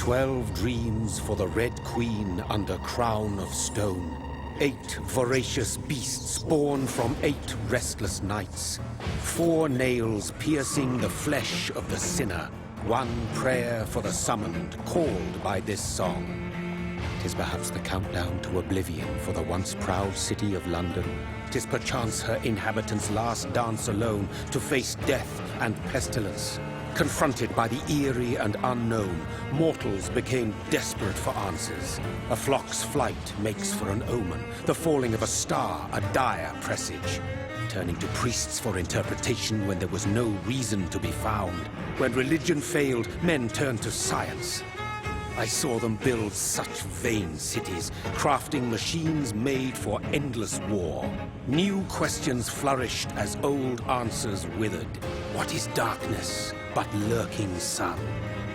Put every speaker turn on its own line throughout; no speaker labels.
12 dreams for the Red Queen under crown of stone. 8 voracious beasts born from 8 restless nights. 4 nails piercing the flesh of the sinner. 1 prayer for the summoned, called by this song. 'Tis perhaps the countdown to oblivion for the once proud city of London. 'Tis perchance her inhabitants' last dance alone to face death and pestilence. Confronted by the eerie and unknown, mortals became desperate for answers. A flock's flight makes for an omen, the falling of a star a dire presage. Turning to priests for interpretation when there was no reason to be found. When religion failed, men turned to science. I saw them build such vain cities, crafting machines made for endless war. New questions flourished as old answers withered. What is darkness but lurking sun?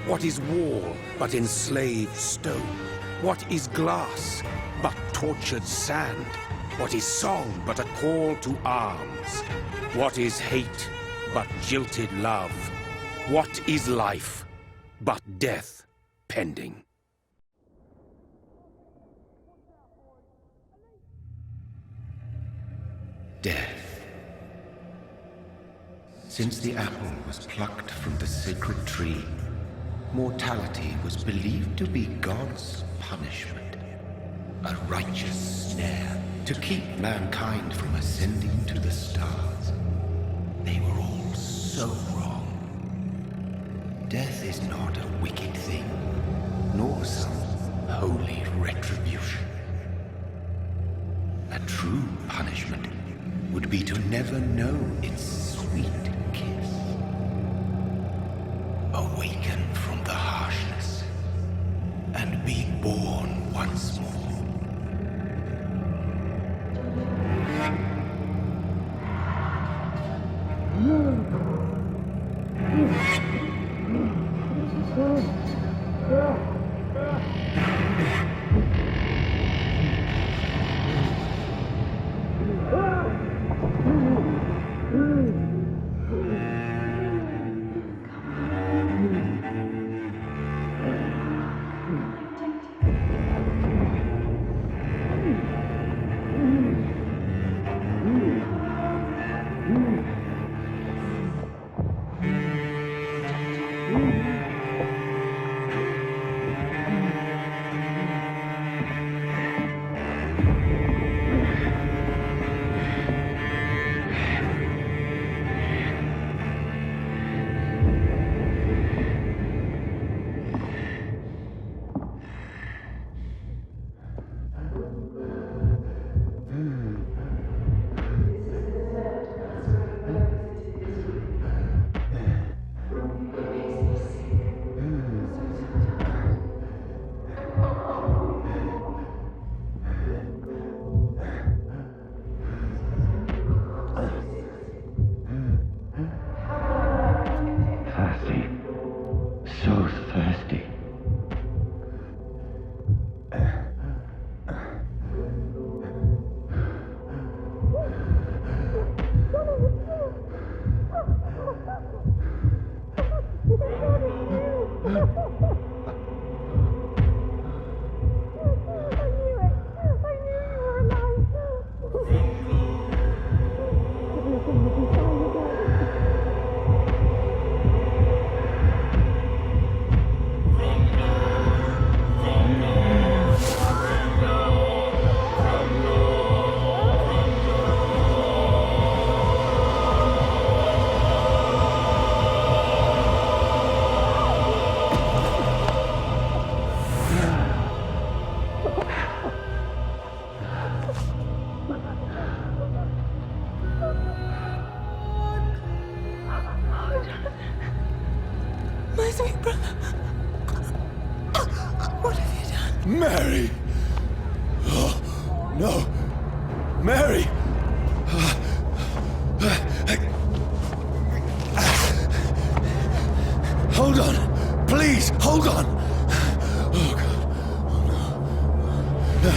What is wall but enslaved stone? What is glass but tortured sand? What is song but a call to arms? What is hate but jilted love? What is life but death pending?
Death. Since the apple was plucked from the sacred tree, mortality was believed to be God's punishment, a righteous snare to keep mankind from ascending to the stars. They were all so wrong. Death is not a wicked thing, nor some holy retribution. A true punishment would be to never know its sweet kiss. Awaken from the harshness and be born once more.
Mary! Oh, no! Mary! Hold on! Please, hold on! Oh, God. Oh, no.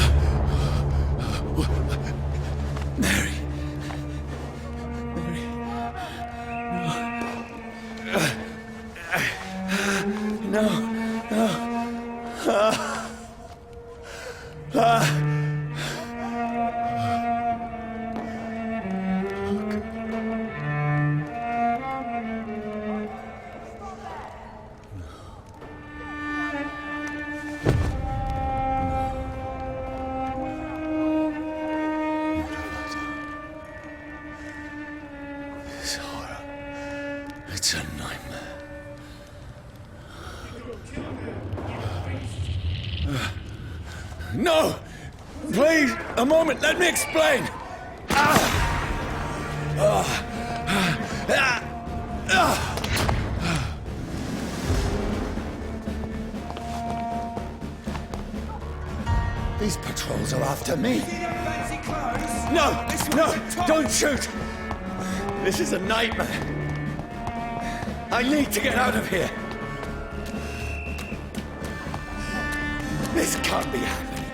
Mary! Mary! No! No! No! It's a nightmare. No! Please, a moment, let me explain! These patrols are after me. No! No! Don't shoot! This is a nightmare. I need to get out of here. This can't be happening.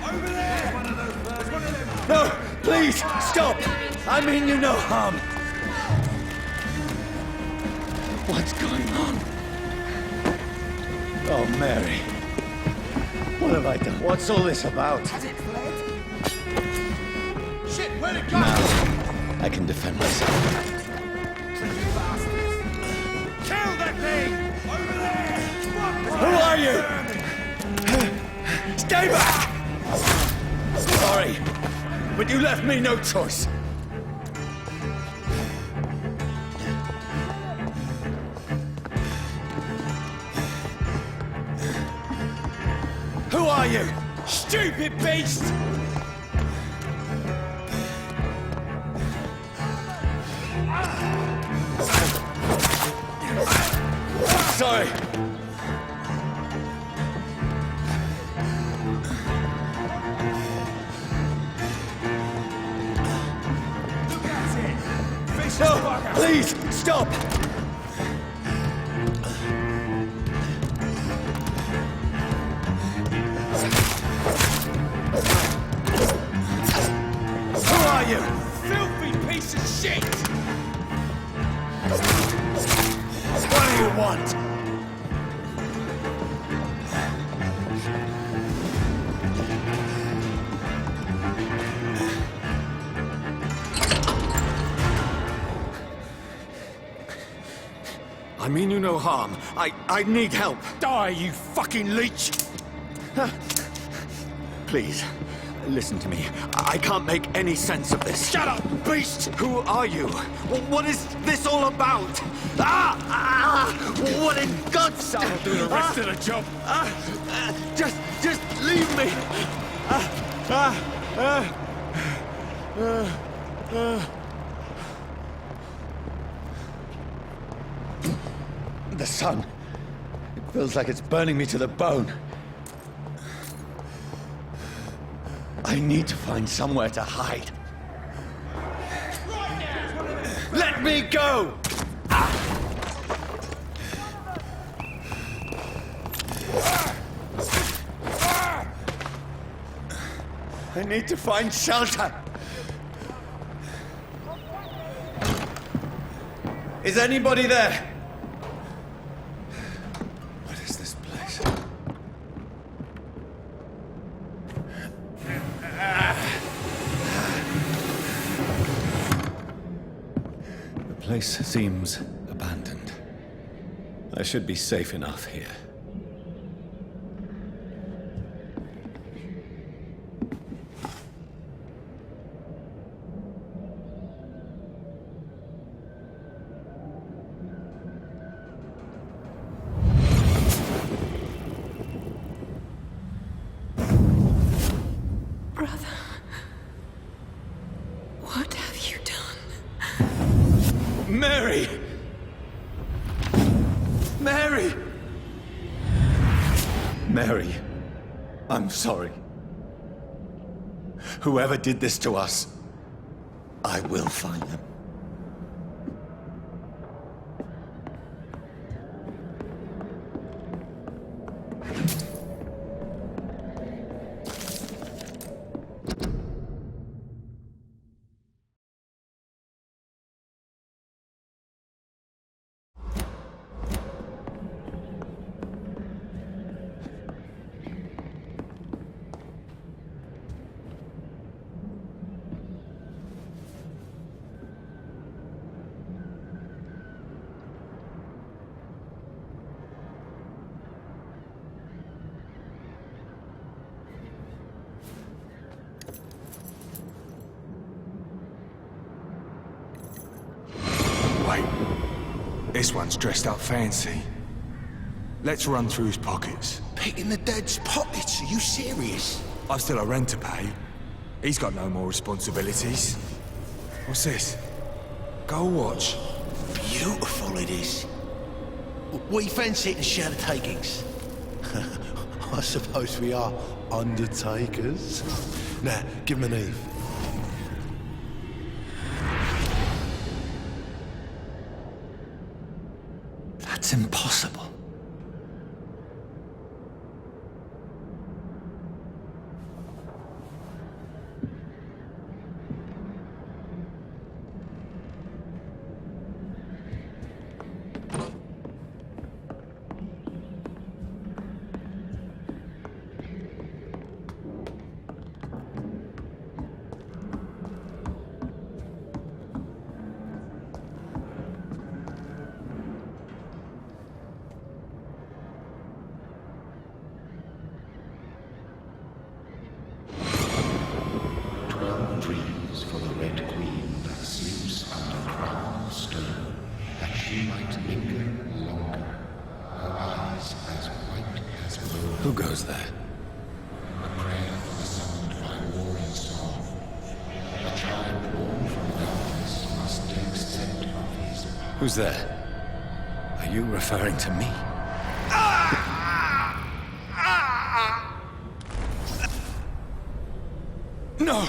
Over there! One of those birds, one of them.
No! Please, stop! I mean you no harm. What's going on? Oh, Mary. What have I done? What's all this about?
Has it fled? Shit, where'd it go?
Now, I can defend myself.
Tricky bastards. Kill that thing! Over there!
Who are you? Stay back! Sorry, but you left me no choice. Who are you? Stupid beast! Sorry.
Look at it! Vicious
No,
bugger!
please, stop! Who are you?
Filthy piece of shit!
What do you want? I mean you no harm. I need help.
Die, you fucking leech!
Please, listen to me. I can't make any sense of this.
Shut up, beast!
Who are you? What is this all about? What in God's name?
I'll do the rest of the job.
Just leave me. The sun. It feels like it's burning me to the bone. I need to find somewhere to hide. Let me go! I need to find shelter. Is anybody there? What is this place? The place seems abandoned. I should be safe enough here.
Brother, what have you done?
Mary! Mary! Mary, I'm sorry. Whoever did this to us, I will find them.
Right. This one's dressed up fancy. Let's run through his pockets.
Picking the dead's pockets? Are you serious?
I've still a rent to pay. He's got no more responsibilities. What's this? Gold watch.
Beautiful it is. We fancy it and share the takings. I suppose we are undertakers. Now, give him an Eve. That's impossible.
Dreams for the Red Queen that sleeps under crown of stone, that she might linger longer, her eyes as white as snow.
Who goes there?
A prayer summoned by warring song. A child born from darkness must take scent of his power.
Who's there? Are you referring to me? No!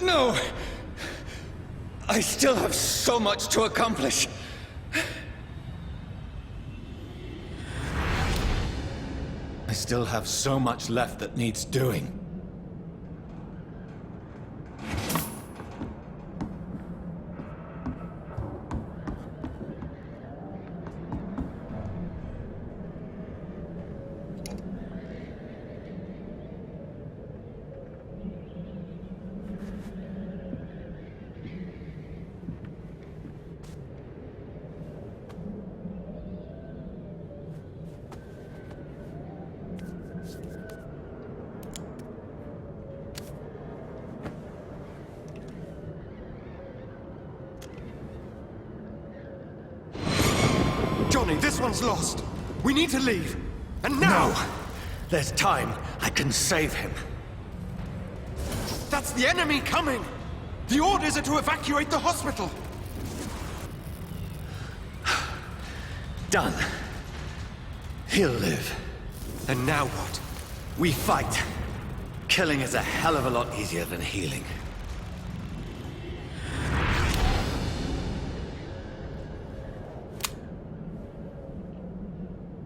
No! I still have so much to accomplish. I still have so much left that needs doing.
Johnny, this one's lost. We need to leave. And now!
No! There's time. I can save him.
That's the enemy coming! The orders are to evacuate the hospital!
Done. He'll live.
And now what?
We fight. Killing is a hell of a lot easier than healing.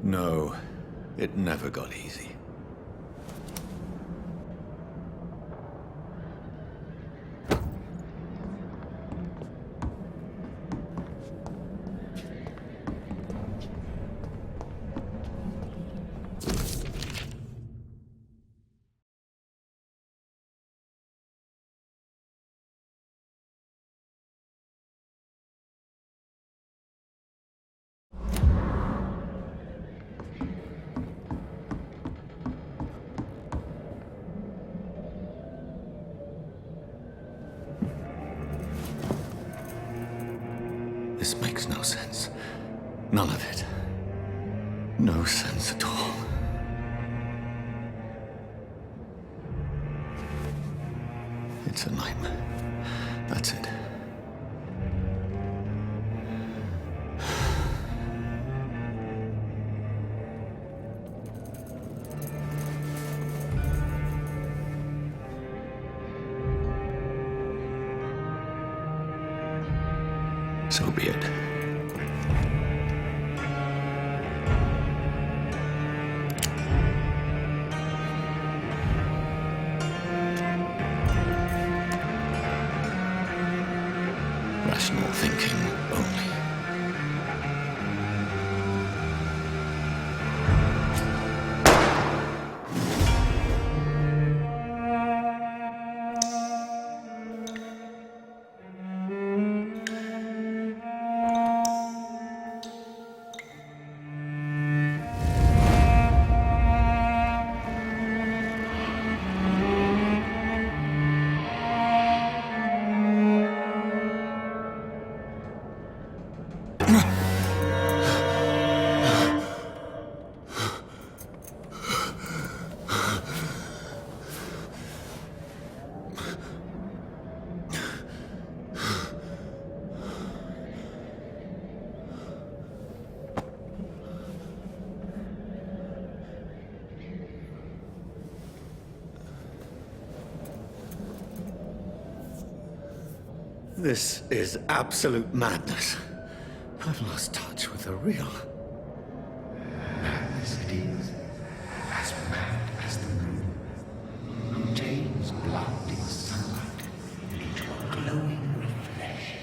No, it never got easy. This makes no sense. None of it. No sense at all. It's a nightmare. That's it. So be it. Rational thinking only. This is absolute madness. I've lost touch with the real.
Madness it is, as mad as the moon, who tames blood in sunlight into a glowing reflection.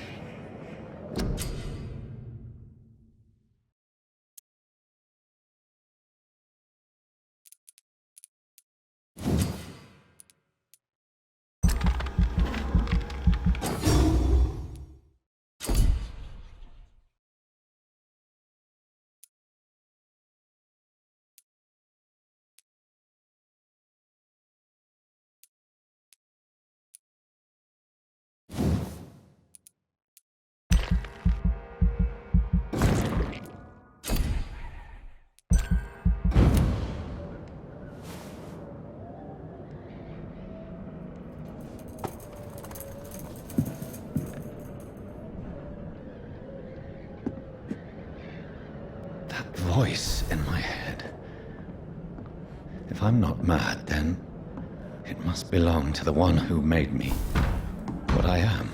Voice in my head. If I'm not mad, then it must belong to the one who made me what I am.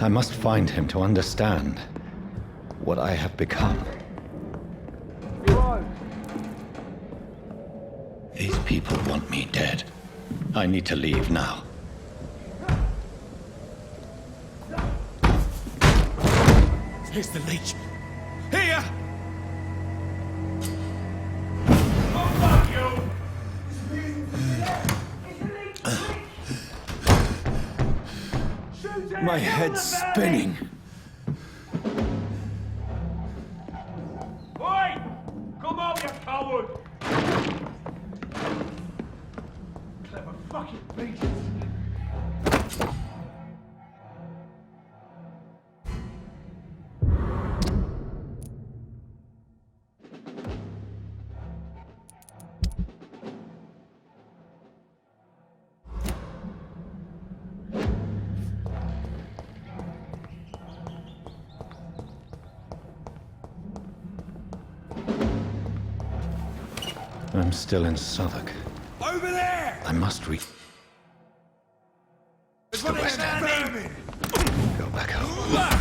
I must find him to understand what I have become. These people want me dead. I need to leave now.
Here's the leech. Here!
My head's spinning.
Oi! Come on, you coward! Clever fucking beasts!
I'm still in Southwark.
Over there!
I must reach.
There's one
West End.
vermin!
Go back home.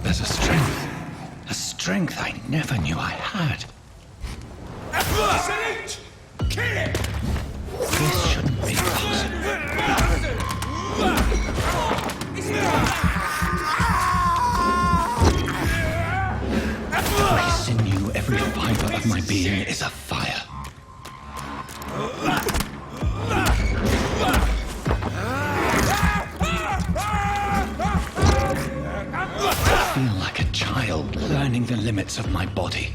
There's a strength I never knew I had.
Kill it!
This shouldn't be possible. Every sinew, every fiber of my being is afire. I feel like a child learning the limits of my body.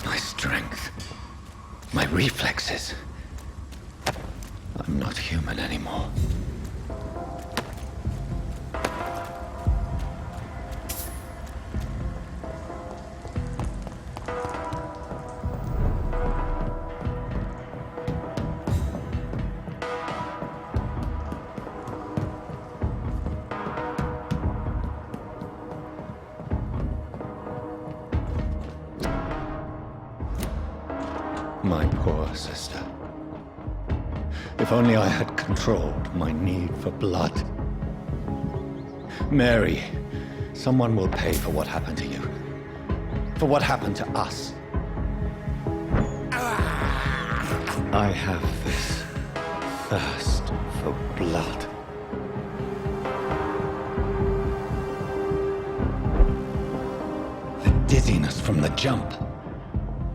My strength, my reflexes. I'm not human anymore. My poor sister. If only I had controlled my need for blood. Mary, someone will pay for what happened to you. For what happened to us. I have this thirst
for blood. The dizziness from the jump.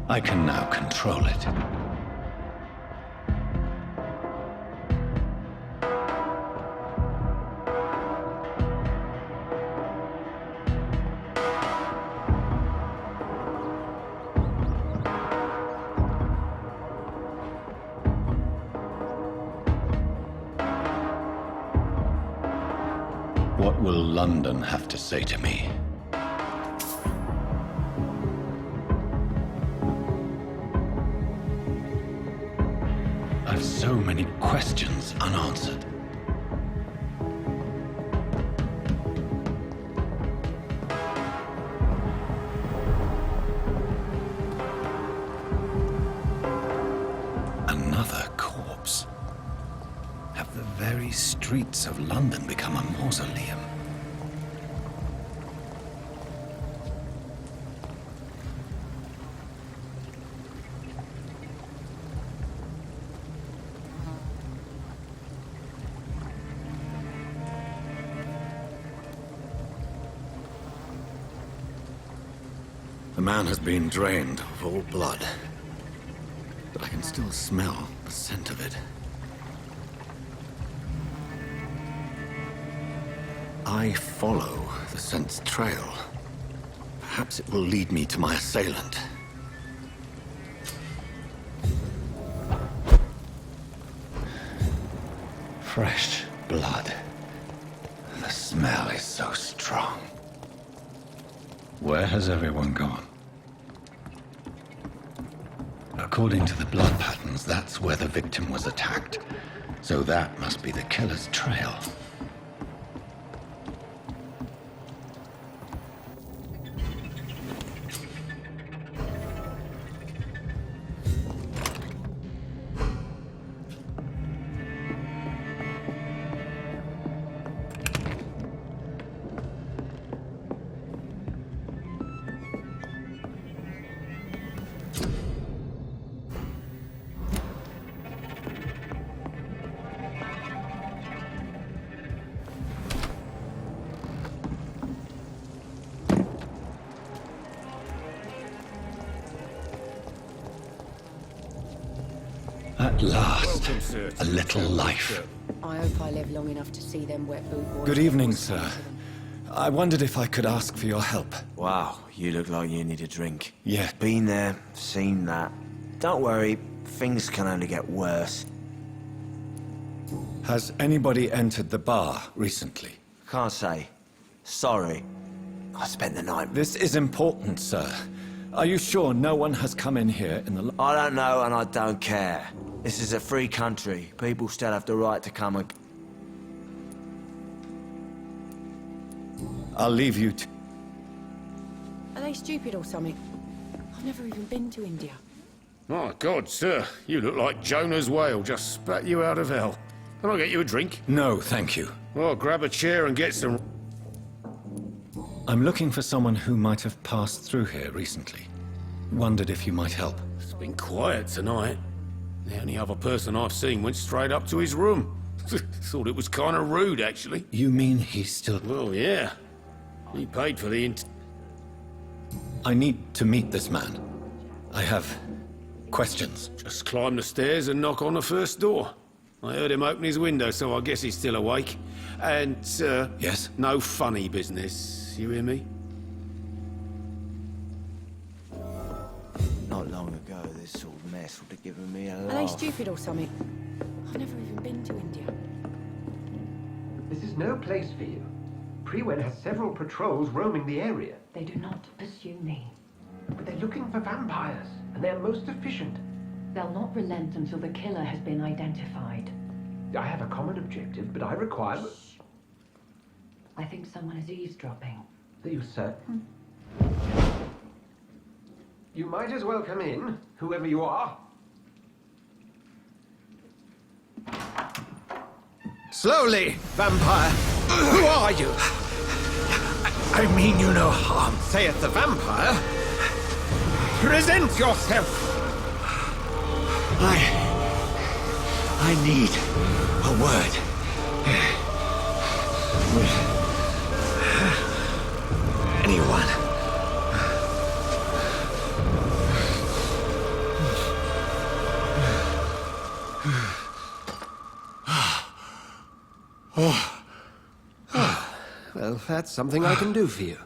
I can now control it. What will London have to say to me? I've so many questions unanswered. Another corpse. Have the very streets of London become a mausoleum? The man has been drained of all blood, but I can still smell the scent of it. I follow the scent's trail. Perhaps it will lead me to my assailant. Fresh blood. The smell is so strong. Where has everyone gone? According to the blood patterns, that's where the victim was attacked. So that must be the killer's trail. At last, a little life.
I hope I live long enough to see them wet boot boys.
Good evening, sir. I wondered if I could ask for your help.
Wow, you look like you need a drink.
Yeah.
Been there, seen that. Don't worry, things can only get worse.
Has anybody entered the bar recently?
Can't say. Sorry. I spent the night...
This is important, sir. Are you sure no one has come in here in the...
I don't know and I don't care. This is a free country. People still have the right to come and...
I'll leave you to...
Are they stupid or something? I've never even been to India.
My God, sir, you look like Jonah's whale just spat you out of hell. Can I get you a drink?
No, thank you.
Well, grab a chair and get some...
I'm looking for someone who might have passed through here recently. Wondered if you might help.
It's been quiet tonight. The only other person I've seen went straight up to his room. Thought it was kind of rude, actually.
You mean he's still...
Well, yeah. He paid for the
I need to meet this man. I have questions.
Just climb the stairs and knock on the first door. I heard him open his window, so I guess he's still awake. And,
Yes?
no funny business. You hear me?
Not long ago, this sort of mess would have given me a laugh.
Are they stupid or something? I've never even been to India.
This is no place for you. Prewen has several patrols roaming the area.
They do not pursue me.
But they're looking for vampires, and they're most efficient.
They'll not relent until the killer has been identified.
I have a common objective, but I require...
I think someone is eavesdropping.
Are you certain? You might as well come in, whoever you are.
Slowly, vampire. Who are you?
I mean you no harm.
Saith the vampire. Present yourself.
I need a word with anyone.
Well, that's something I can do for you.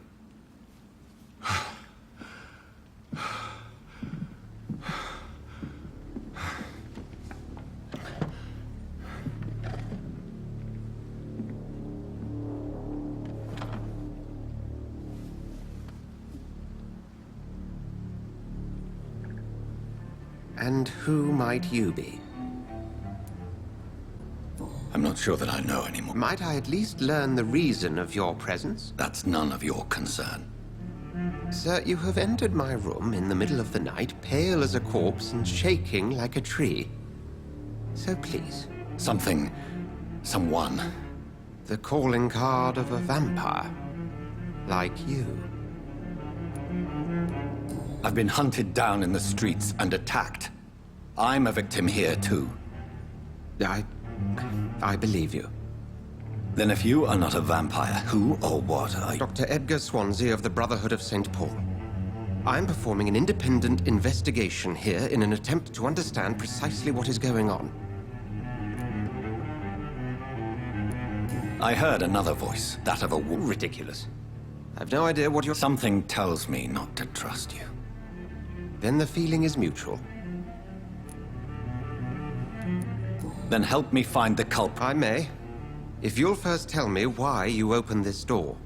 And who might you be?
I'm not sure that I know anymore.
Might I at least learn the reason of your presence?
That's none of your concern.
Sir, you have entered my room in the middle of the night, pale as a corpse and shaking like a tree. So please.
Someone.
The calling card of a vampire. Like you.
I've been hunted down in the streets and attacked. I'm a victim here, too.
I believe you.
Then if you are not a vampire, who or what are you?
Dr. Edgar Swansea of the Brotherhood of St. Paul. I'm performing an independent investigation here in an attempt to understand precisely what is going on.
I heard another voice, that of a woman.
Ridiculous. I've no idea what you're...
Something tells me not to trust you.
Then the feeling is mutual.
Then help me find the culprit.
I may. If you'll first tell me why you opened this door.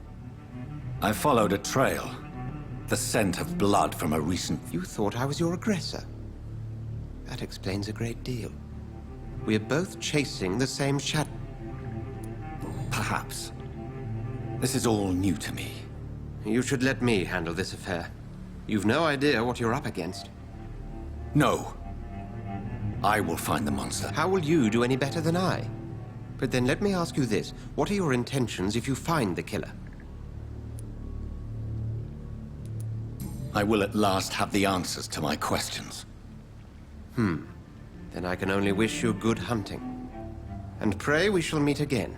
I followed a trail. The scent of blood from a recent...
You thought I was your aggressor. That explains a great deal. We're both chasing the same shadow.
Perhaps. This is all new to me.
You should let me handle this affair. You've no idea what you're up against.
No. I will find the monster.
How will you do any better than I? But then let me ask you this. What are your intentions if you find the killer?
I will at last have the answers to my questions.
Then I can only wish you good hunting. And pray we shall meet again.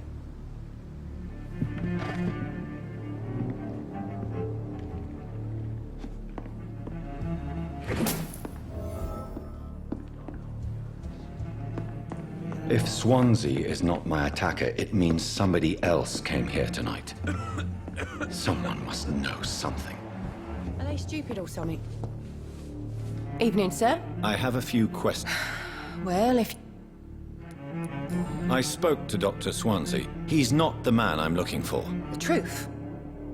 If Swansea is not my attacker, it means somebody else came here tonight. Someone must know something.
Are they stupid or something? Evening, sir.
I have a few questions.
Well, if...
I spoke to Dr. Swansea. He's not the man I'm looking for.
The truth?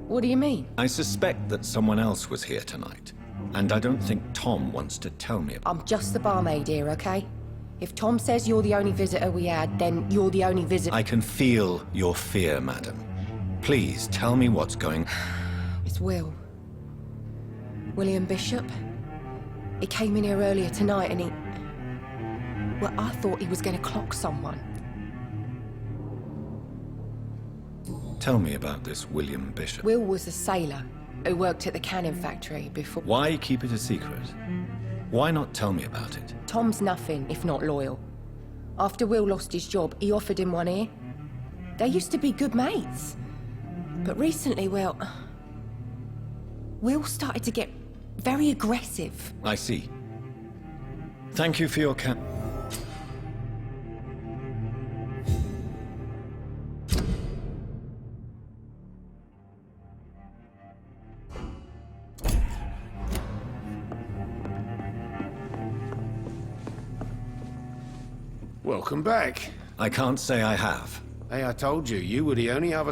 What do you mean?
I suspect that someone else was here tonight. And I don't think Tom wants to tell me about...
I'm just the barmaid here, okay? If Tom says you're the only visitor we had, then you're the only visitor...
I can feel your fear, madam. Please, tell me what's going...
It's Will. William Bishop. He came in here earlier tonight and he... Well, I thought he was going to clock someone.
Tell me about this William Bishop.
Will was a sailor who worked at the cannon factory before...
Why keep it a secret? Why not tell me about it?
Tom's nothing if not loyal. After Will lost his job, he offered him one ear. They used to be good mates. But recently, well... Will started to get very aggressive.
I see. Thank you for your
Welcome back.
I can't say I have.
Hey, I told you, you were the only other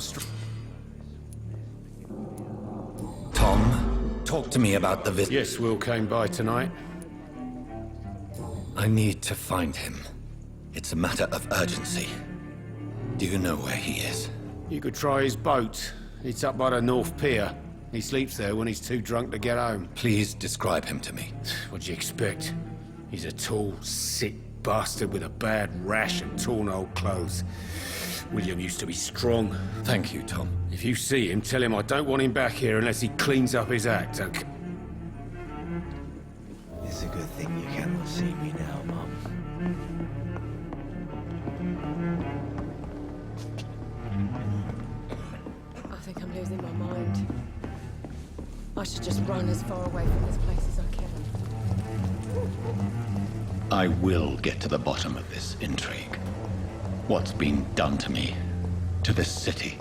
Tom, talk to me about the visit.
Yes, Will came by tonight.
I need to find him. It's a matter of urgency. Do you know where he is?
You could try his boat. It's up by the North Pier. He sleeps there when he's too drunk to get home.
Please describe him to me.
What'd you expect? He's a tall, sick bastard with a bad rash and torn old clothes. William used to be strong.
Thank you, Tom.
If you see him, tell him I don't want him back here unless he cleans up his act, okay?
It's a good thing you cannot see me now, Mum.
I should just run as far away from this place as I can.
I will get to the bottom of this intrigue. What's been done to me, to this city.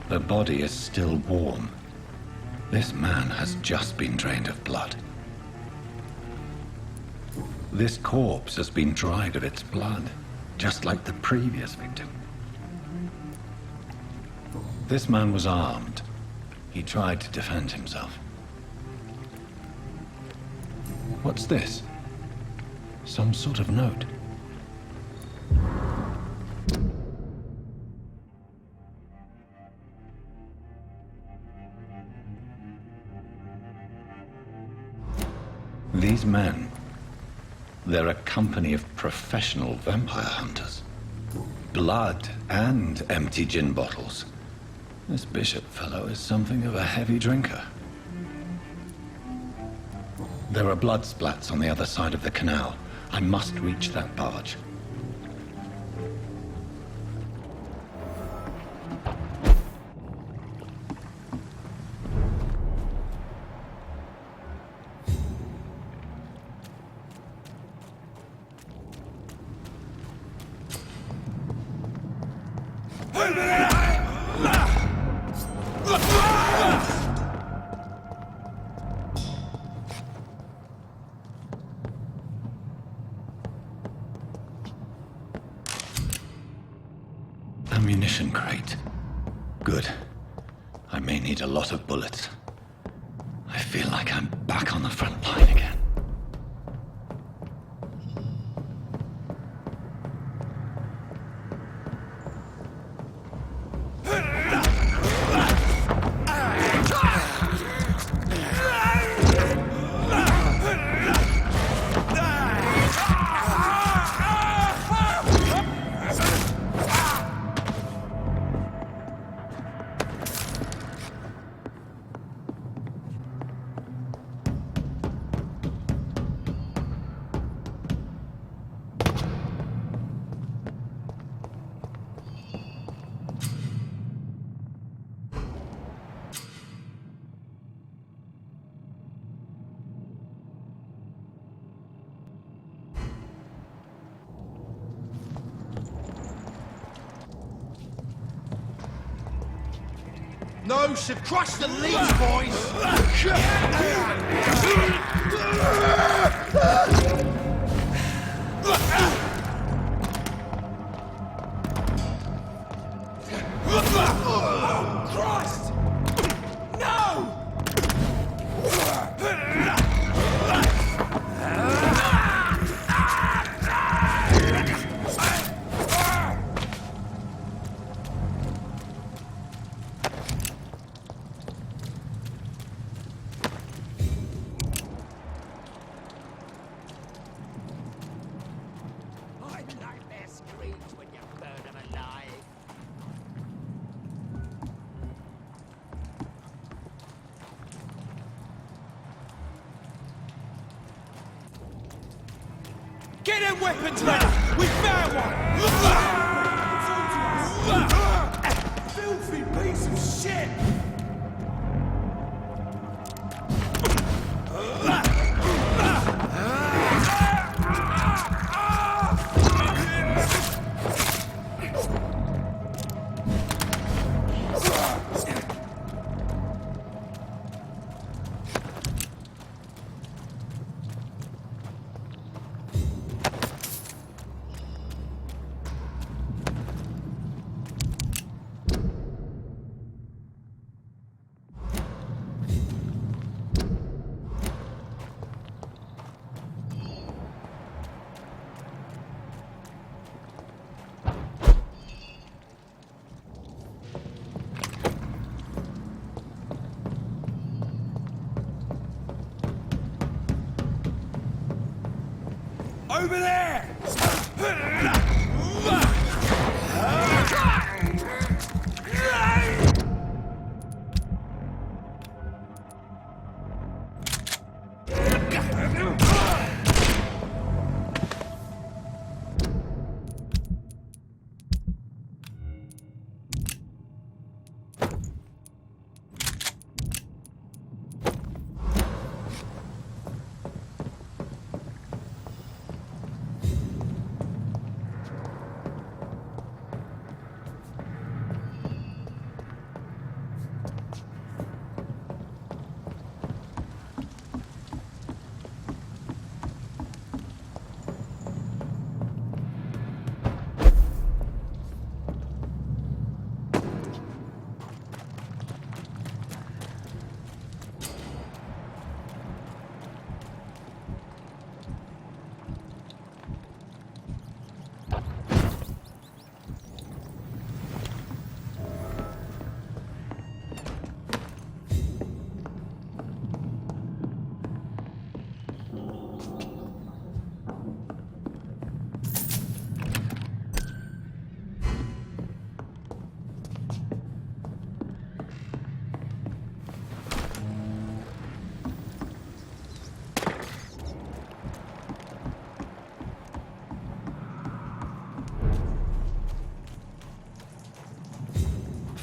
The body is still warm. This man has just been drained of blood. This corpse has been dried of its blood, just like the previous victim. This man was armed. He tried to defend himself. What's this? Some sort of note. These men, they're a company of professional vampire hunters. Blood and empty gin bottles. This bishop fellow is something of a heavy drinker. There are blood splats on the other side of the canal. I must reach that barge. Ammunition crate. Good. I may need a lot of bullets. I feel like I'm back on the front line again.
No, should crush the leaves, boys!
Christ! No! Get them weapons ready! We found one! Filthy piece of shit! Over there!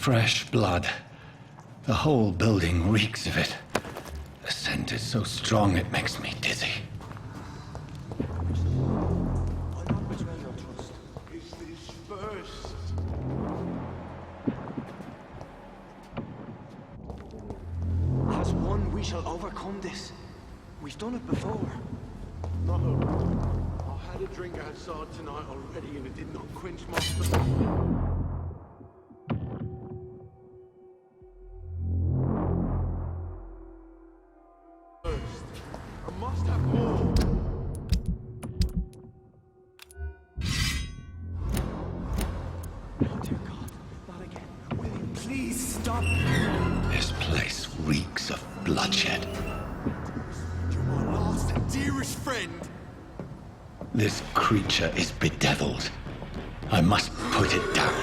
fresh blood. The whole building reeks of it. The scent is so strong it makes me dizzy.
As one, we shall overcome this. We've done it before.
No. I had a drink outside tonight already and it did not quench my thirst. I must have more.
Oh dear God, not again. William, please stop.
This place reeks of bloodshed.
You're my last and dearest friend.
This creature is bedeviled. I must put it down.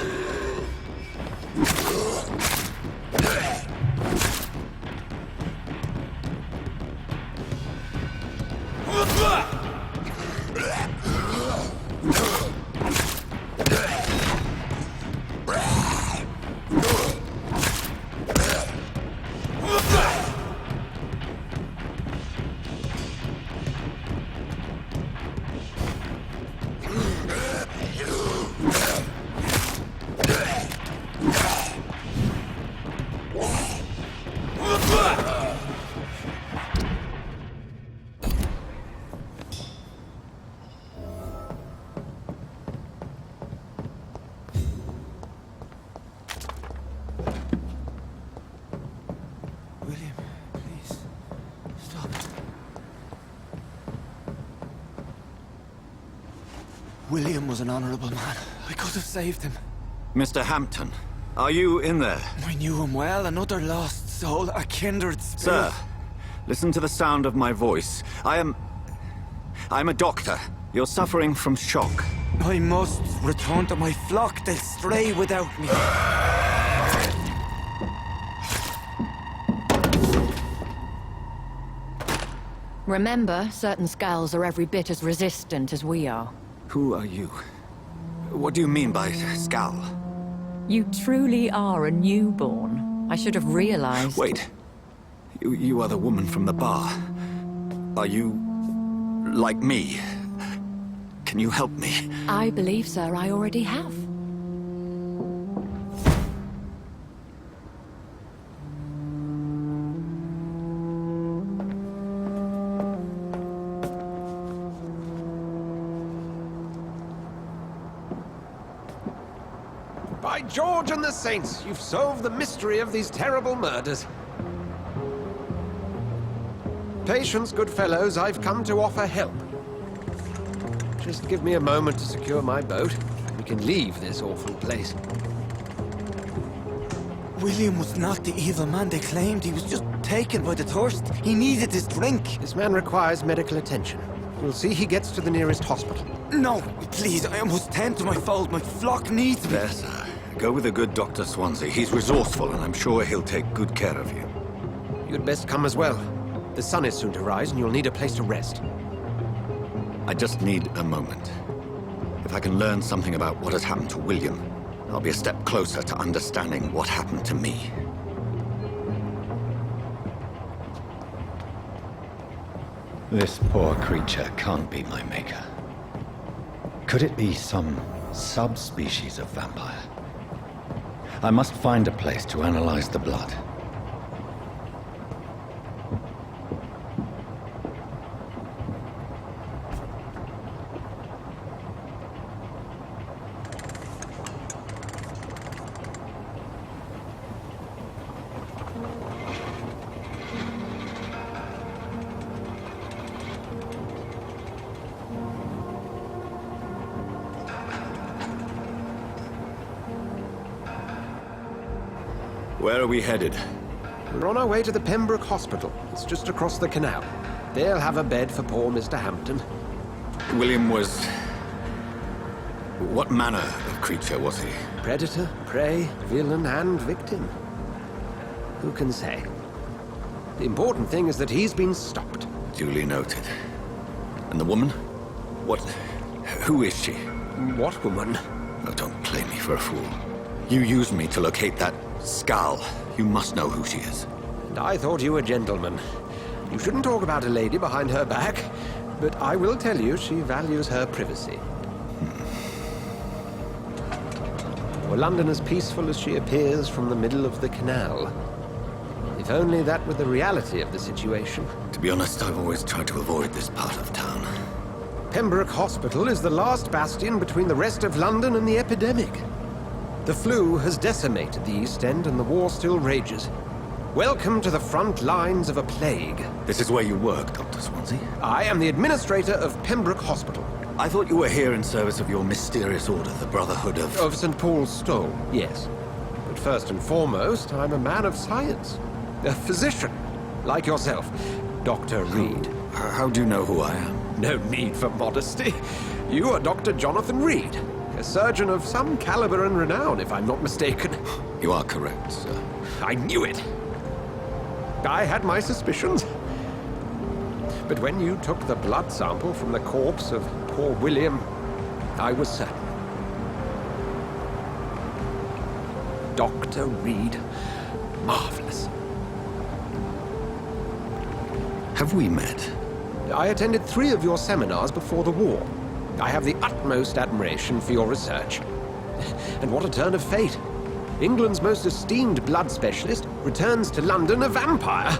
William, please, stop. William was an honorable man. I could have saved him.
Mr. Hampton, are you in there?
I knew him well, another lost soul, a kindred spirit.
Sir, listen to the sound of my voice. I'm a doctor. You're suffering from shock.
I must return to my flock. They'll stray without me.
Remember, certain skulls are every bit as resistant as we are.
Who are you? What do you mean by skull?
You truly are a newborn. I should have realized.
Wait. You are the woman from the bar. Are you like me? Can you help me?
I believe, sir, I already have.
By George and the Saints, you've solved the mystery of these terrible murders. Patience, good fellows, I've come to offer help. Just give me a moment to secure my boat. We can leave this awful place.
William was not the evil man they claimed. He was just taken by the thirst. He needed his drink.
This man requires medical attention. We'll see he gets to the nearest hospital.
No, please, I must tend to my fold. My flock needs me.
There, sir. Go with the good Dr. Swansea. He's resourceful, and I'm sure he'll take good care of you.
You'd best come as well. The sun is soon to rise, and you'll need a place to rest.
I just need a moment. If I can learn something about what has happened to William, I'll be a step closer to understanding what happened to me.
This poor creature can't be my maker. Could it be some subspecies of vampire? I must find a place to analyze the blood.
Where are we headed?
We're on our way to the Pembroke Hospital. It's just across the canal. They'll have a bed for poor Mr. Hampton.
William was... what manner of creature was he?
Predator, prey, villain, and victim. Who can say? The important thing is that he's been stopped.
Duly noted. And the woman? What... who is she?
What woman?
Oh, don't play me for a fool. You used me to locate that Skal, you must know who she is.
And I thought you a gentleman. You shouldn't talk about a lady behind her back, but I will tell you she values her privacy. Were London as peaceful as she appears from the middle of the canal? If only that were the reality of the situation.
To be honest, I've always tried to avoid this part of town.
Pembroke Hospital is the last bastion between the rest of London and the epidemic. The flu has decimated the East End and the war still rages. Welcome to the front lines of a plague.
This is where you work, Dr. Swansea?
I am the administrator of Pembroke Hospital.
I thought you were here in service of your mysterious order, the Brotherhood of...
Of St. Paul's Stole, yes. But first and foremost, I'm a man of science. A physician, like yourself, Dr. Reed.
How do you know who I am?
No need for modesty. You are Dr. Jonathan Reed, a surgeon of some caliber and renown, if I'm not mistaken.
You are correct, sir.
I knew it. I had my suspicions. But when you took the blood sample from the corpse of poor William, I was certain. Dr. Reed, marvelous.
Have we met?
I attended 3 of your seminars before the war. I have the utmost admiration for your research. And what a turn of fate. England's most esteemed blood specialist returns to London a vampire.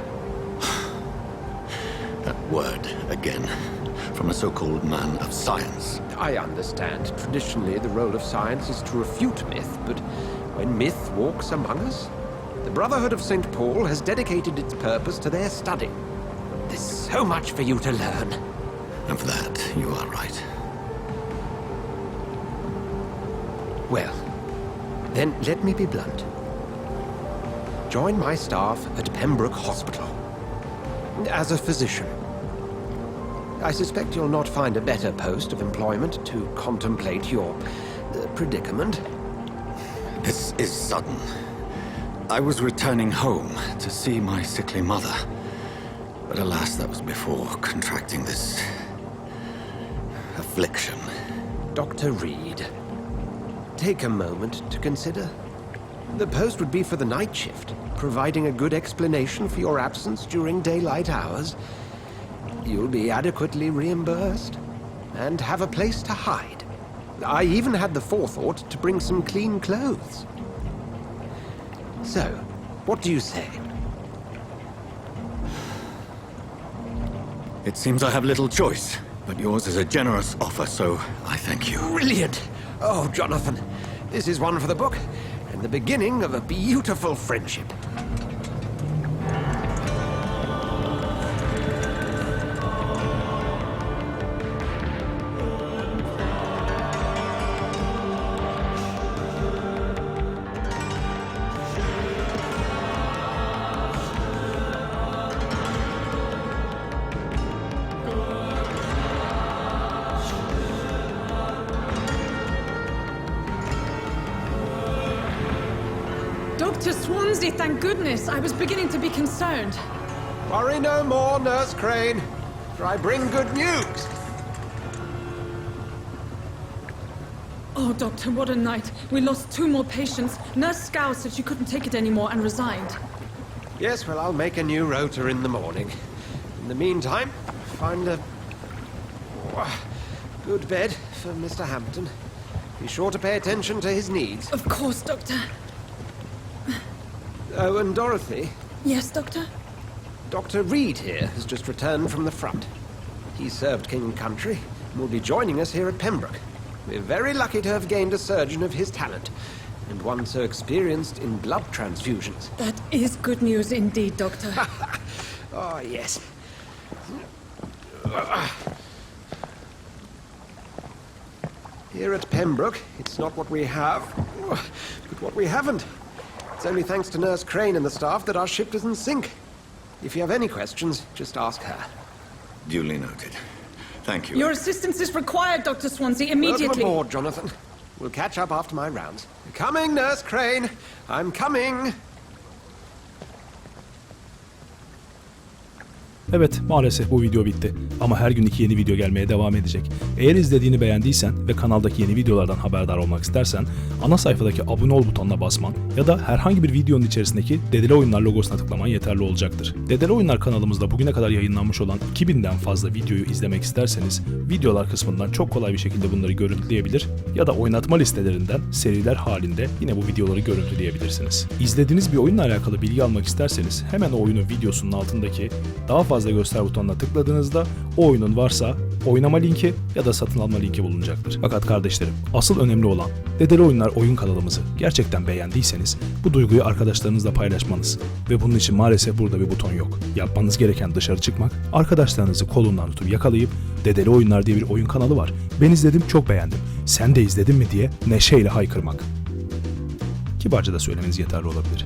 That word, again, from a so-called man of science.
I understand. Traditionally, the role of science is to refute myth, but when myth walks among us, the Brotherhood of St. Paul has dedicated its purpose to their study. There's so much for you to learn.
And for that, you are right.
Well, then let me be blunt. Join my staff at Pembroke Hospital. As a physician. I suspect you'll not find a better post of employment to contemplate your predicament.
This is sudden. I was returning home to see my sickly mother. But alas, that was before contracting this affliction.
Dr. Reed, take a moment to consider. The post would be for the night shift, providing a good explanation for your absence during daylight hours. You'll be adequately reimbursed and have a place to hide. I even had the forethought to bring some clean clothes. So, what do you say?
It seems I have little choice, but yours is a generous offer, so I thank you.
Brilliant! Oh, Jonathan, this is one for the book, and the beginning of a beautiful friendship.
Dr. Swansea, thank goodness. I was beginning to be concerned.
Worry no more, Nurse Crane, for I bring good news.
Oh, Doctor, what a night. We lost 2 more patients. Nurse Scow said she couldn't take it anymore and resigned.
Yes, well, I'll make a new rota in the morning. In the meantime, find a good bed for Mr. Hampton. Be sure to pay attention to his needs.
Of course, Doctor.
Oh, and Dorothy?
Yes, Doctor?
Dr. Reed here has just returned from the front. He served King and Country and will be joining us here at Pembroke. We're very lucky to have gained a surgeon of his talent, and one so experienced in blood transfusions.
That is good news indeed, Doctor.
Oh, yes. Here at Pembroke, it's not what we have, but what we haven't. It's only thanks to Nurse Crane and the staff that our ship doesn't sink. If you have any questions, just ask her.
Duly noted. Thank you.
Your assistance is required, Dr. Swansea, immediately.
Welcome aboard, Jonathan. We'll catch up after my rounds. Coming, Nurse Crane. I'm coming.
Evet, maalesef bu video bitti. Ama her gün 2 yeni video gelmeye devam edecek. Eğer izlediğini beğendiysen ve kanaldaki yeni videolardan haberdar olmak istersen, ana sayfadaki abone ol butonuna basman ya da herhangi bir videonun içerisindeki DeDeliOyunlar logosuna tıklaman yeterli olacaktır. DeDeliOyunlar kanalımızda bugüne kadar yayınlanmış olan 2000'den fazla videoyu izlemek isterseniz, videolar kısmından çok kolay bir şekilde bunları görüntüleyebilir ya da oynatma listelerinden seriler halinde yine bu videoları görüntüleyebilirsiniz. İzlediğiniz bir oyunla alakalı bilgi almak isterseniz hemen o oyunun videosunun altındaki daha fazla göster butonuna tıkladığınızda o oyunun varsa oynama linki ya da satın alma linki bulunacaktır. Fakat kardeşlerim, asıl önemli olan DeDeliOyunlar oyun kanalımızı gerçekten beğendiyseniz bu duyguyu arkadaşlarınızla paylaşmanız ve bunun için maalesef burada bir buton yok. Yapmanız gereken dışarı çıkmak, arkadaşlarınızı kolundan tutup yakalayıp DeDeliOyunlar diye bir oyun kanalı var. Ben izledim, çok beğendim. Sen de izledin mi diye neşeyle haykırmak. Kibarca da söylemeniz yeterli olabilir.